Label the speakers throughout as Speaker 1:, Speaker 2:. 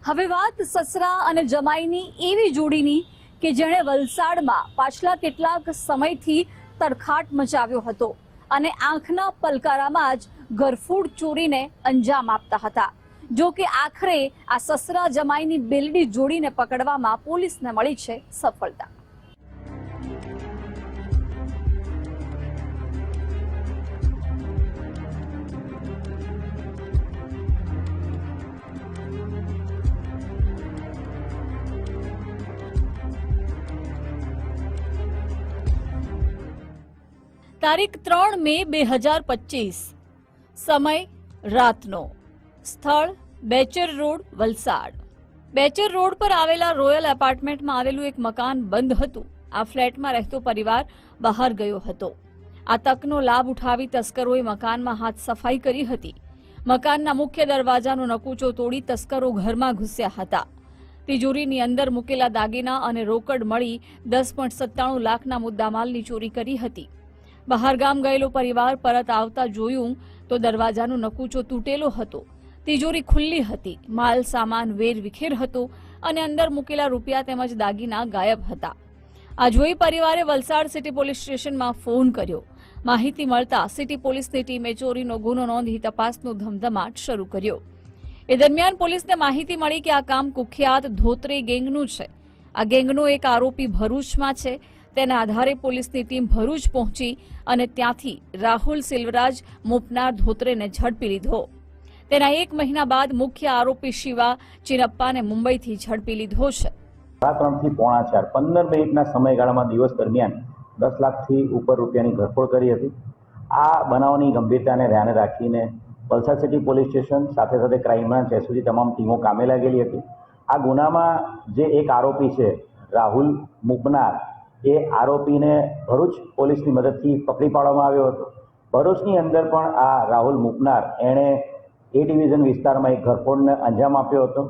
Speaker 1: હવે વાત સસરા અને જમાઈની એવી જોડીની કે જેણે વલસાડમાં પાછલા કેટલાક સમયથી તરખાટ મચાવ્યો હતો અને આંખના પલકારામાં જ ઘરફોડ ચોરીને અંજામ આપતા હતા। જો કે આખરે આ સસરા જમાઈની બેલડી જોડીને પકડવામાં પોલીસને મળી છે સફળતા। તારીખ 3 મે 2025, સમય રાતનો, સ્થળ બેચર રોડ, વલસાડ। બેચર રોડ પર આવેલા રોયલ એપાર્ટમેન્ટમાં આવેલું એક મકાન બંધ હતું। આ ફ્લેટમાં રહેતો પરિવાર બહાર ગયો હતો। આ તકનો લાભ ઉઠાવી તસ્કરોએ મકાનમાં હાથ સફાઈ કરી હતી। મકાનના મુખ્ય દરવાજાનો નકુચો તોડી તસ્કરો ઘરમાં ઘૂસ્યા હતા। તિજોરીની અંદર મૂકેલા દાગીના અને રોકડ મળી 10.97 લાખના મુદ્દામાલની ચોરી કરી હતી। બહારગામ ગયેલો પરિવાર પરત આવતા જોયું તો દરવાજાનો નકુચો તૂટેલો હતો, તિજોરી ખુલ્લી હતી, માલ સામાન વેર વિખેર હતો અને અંદર મૂકેલા રૂપિયા તેમજ દાગીના ગાયબ હતા। આ જોઈ પરિવારે વલસાડ સિટી પોલીસ સ્ટેશનમાં ફોન કર્યો। માહિતી મળતા સિટી પોલીસની ટીમે ચોરીનો ગુનો નોંધી તપાસનો ધમધમાટ શરૂ કર્યો। એ દરમિયાન પોલીસને માહિતી મળી કે આ કામ કુખ્યાત ધોત્રે ગેંગનું છે। આ ગેંગનો એક આરોપી ભરૂચમાં છે। તેના આધારે પોલીસની ટીમ ભરૂચ પહોંચી અને ત્યાંથી રાહુલ સિલ્વરાજ મુપનાર ધોત્રેને ઝડપી લીધો। તેના 1 મહિના બાદ મુખ્ય આરોપી શિવા ચિનપ્પાને મુંબઈથી ઝડપી લીધો છે।
Speaker 2: 3 થી 3:45 15 મિનિટના સમયગાળામાં દિવસ દરમિયાન 10 લાખથી ઉપર રૂપિયાની ઘરફોડ કરી હતી। આ બનાવની ગંભીરતાને ધ્યાને રાખીને વલસાડ સિટી પોલીસ સ્ટેશન સાથે સાથે ક્રાઇમ બ્રાન્ચ એસઓજી તમામ ટીમો કામે લાગેલી હતી। આ ગુનામાં જે એક આરોપી છે રાહુલ મુપનાર, એ આરોપીને ભરૂચ પોલીસની મદદથી પકડી પાડવામાં આવ્યો હતો। ભરૂચની અંદર પણ આ રાહુલ મુપનાર એણે એ ડિવિઝન વિસ્તારમાં એક ઘરફોડને અંજામ આપ્યો હતો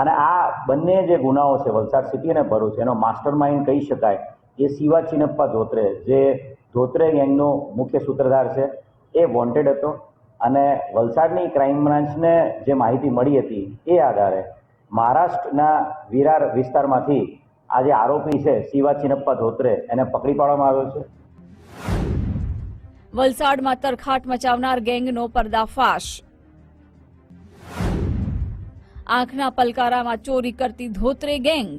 Speaker 2: અને આ બંને જે ગુનાઓ છે વલસાડ સિટી અને ભરૂચ, એનો માસ્ટર માઇન્ડ કહી શકાય એ શિવા ચિનપ્પા ધોત્રે, જે ધોત્રે ગેંગનો મુખ્ય સૂત્રધાર છે, એ વોન્ટેડ હતો અને વલસાડની ક્રાઇમ બ્રાન્ચને જે માહિતી મળી હતી એ આધારે મહારાષ્ટ્રના વિરાર વિસ્તારમાંથી આ જે આરોપી છે શિવા ચિનપ્પા ધોત્રે, એને પકડી પાડવામાં આવ્યો છે।
Speaker 1: વલસાડમાં તરખાટ મચાવનાર ગેંગનો પર્દાફાશ। આંખના પલકારામાં ચોરી કરતી ધોત્રે ગેંગ।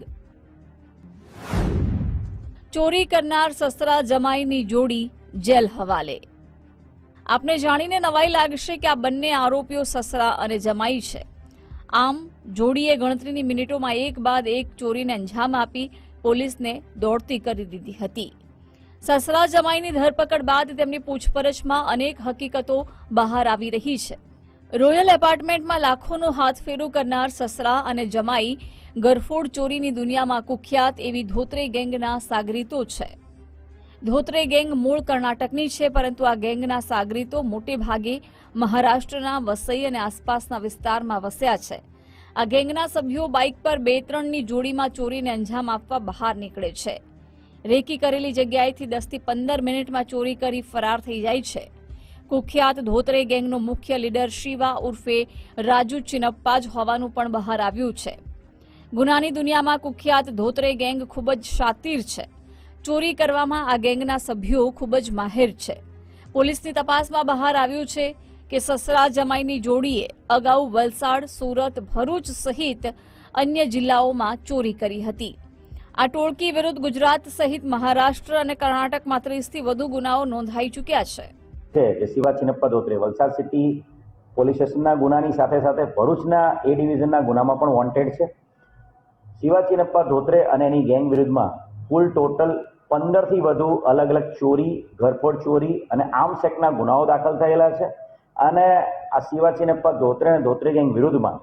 Speaker 1: ચોરી કરનાર સસરા જમાઈની જોડી જેલ હવાલે। આપને જાણીને નવાઈ લાગશે કે આ બંને આરોપીઓ સસરા અને જમાઈ છે। આમ જોડીએ ગણતરીની મિનિટોમાં એક બાદ એક ચોરીને અંજામ આપી પોલીસને દોડતી કરી દીધી હતી। સસરા જમાઈની ધરપકડ બાદ તેમની પૂછપરછમાં અનેક હકીકતો બહાર આવી રહી છે। રોયલ એપાર્ટમેન્ટમાં લાખોનો હાથફેરો કરનાર સસરા અને જમાઈ ઘરફોડ ચોરીની દુનિયામાં કુખ્યાત એવી ધોત્રે ગેંગના સાગરીતો છે। ધોત્રે ગેંગ મૂળ કર્ણાટકની છે, પરંતુ આ ગેંગના સાગરીતો મોટે ભાગે મહારાષ્ટ્રના વસઈ અને આસપાસના વિસ્તારમાં વસ્યા છે। આ ગેંગના સભ્યો બાઇક પર 2-3ની જોડીમાં ચોરીને અંજામ આપવા બહાર નીકળે છે। રેકી કરેલી જગ્યાએથી 10 થી 15 મિનિટમાં ચોરી કરી ફરાર થઈ જાય છે। કુખ્યાત ધોત્રે ગેંગનો મુખ્ય લીડર શિવા ઉર્ફે રાજુ ચિનપ્પા જ હોવાનું પણ બહાર આવ્યું છે। ગુનાની દુનિયામાં કુખ્યાત ધોત્રે ગેંગ ખૂબ જ શાતિર છે। ચોરી કરવામાં આ ગેંગના સભ્યો ખૂબ જ માહિર છે। પોલીસની તપાસમાં બહાર આવ્યું છે કે સસરા જમાઈની જોડીએ અગાઉ વલસાડ, સુરત, ભરૂચ સહિત અન્ય જિલ્લાઓમાં ચોરી કરી હતી। આ ટોળકી વિરુદ્ધ ગુજરાત સહિત મહારાષ્ટ્ર અને કર્ણાટકમાં 30 થી વધુ ગુનાઓ નોંધાઈ ચૂક્યા છે।
Speaker 2: શિવા ચિનપ્પા ધોત્રે વલસાડ સિટી પોલીસ સ્ટેશનના ગુનાની સાથે સાથે ભરૂચના એ ડિવિઝનના ગુનામાં પણ વોન્ટેડ છે। શિવા ચિનપ્પા ધોત્રે અને એની ગેંગ વિરુદ્ધમાં કુલ ટોટલ 15 થી વધુ અલગ અલગ ચોરી, ઘરફોડ ચોરી અને આર્મ્સ એક્ટના ગુનાઓ દાખલ થયેલા છે અને આ શિવા ચિનપ્પા ધોત્રે અને ધોત્રે ગેંગ વિરુદ્ધમાં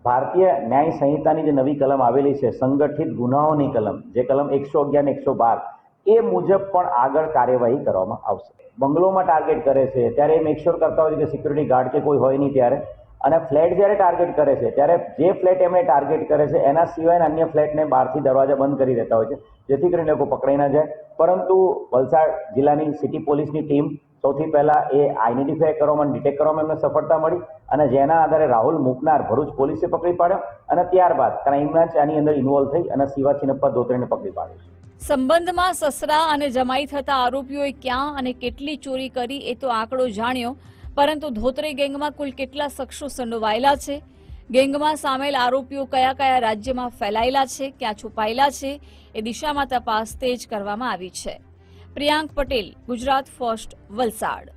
Speaker 2: ભારતીય ન્યાય સંહિતાની જે નવી કલમ આવેલી છે, સંગઠિત ગુનાઓની કલમ, જે કલમ 111 અને 112, એ મુજબ પણ આગળ કાર્યવાહી કરવામાં આવશે। બંગલોમાં ટાર્ગેટ કરે છે ત્યારે મેક શ્યોર કરતા હોય છે કે સિક્યુરિટી ગાર્ડ કે કોઈ હોય નહીં ત્યારે, અને ફ્લેટ જ્યારે ટાર્ગેટ કરે છે ત્યારે જે ફ્લેટ એમણે ટાર્ગેટ કરે છે એના સિવાયના અન્ય ફ્લેટને બહારથી દરવાજા બંધ કરી દેતા હોય છે, જેથી કરીને લોકો પકડાઈ ના જાય। પરંતુ વલસાડ જિલ્લાની સિટી પોલીસની ટીમ સૌથી પહેલા એ આઈડેન્ટિફાય કરવામાં ડિટેક્ટ કરવામાં એમને સફળતા મળી અને જેના આધારે રાહુલ મૂકનાર ભરૂચ પોલીસે પકડી પાડ્યો અને ત્યારબાદ ક્રાઇમ બ્રાન્ચ આની અંદર ઇન્વોલ્વ થઈ અને શિવા ચિનપ્પા ધોત્રેને પકડી પાડ્યો છે.
Speaker 1: સંબંધમાં સસરા અને જમાઈ થતા આરોપીઓએ ક્યાં અને કેટલી ચોરી કરી એ તો આંકડો જાણ્યો, પરંતુ ધોત્રે ગેંગમાં કુલ કેટલા શખ્સો સંડોવાયેલા છે, ગેંગમાં સામેલ આરોપીઓ કયા કયા રાજ્યમાં ફેલાયેલા છે, ક્યાં છુપાયેલા છે, એ દિશામાં તપાસ તેજ કરવામાં આવી છે. પ્રિયાંક પટેલ, ગુજરાત ફર્સ્ટ, વલસાડ.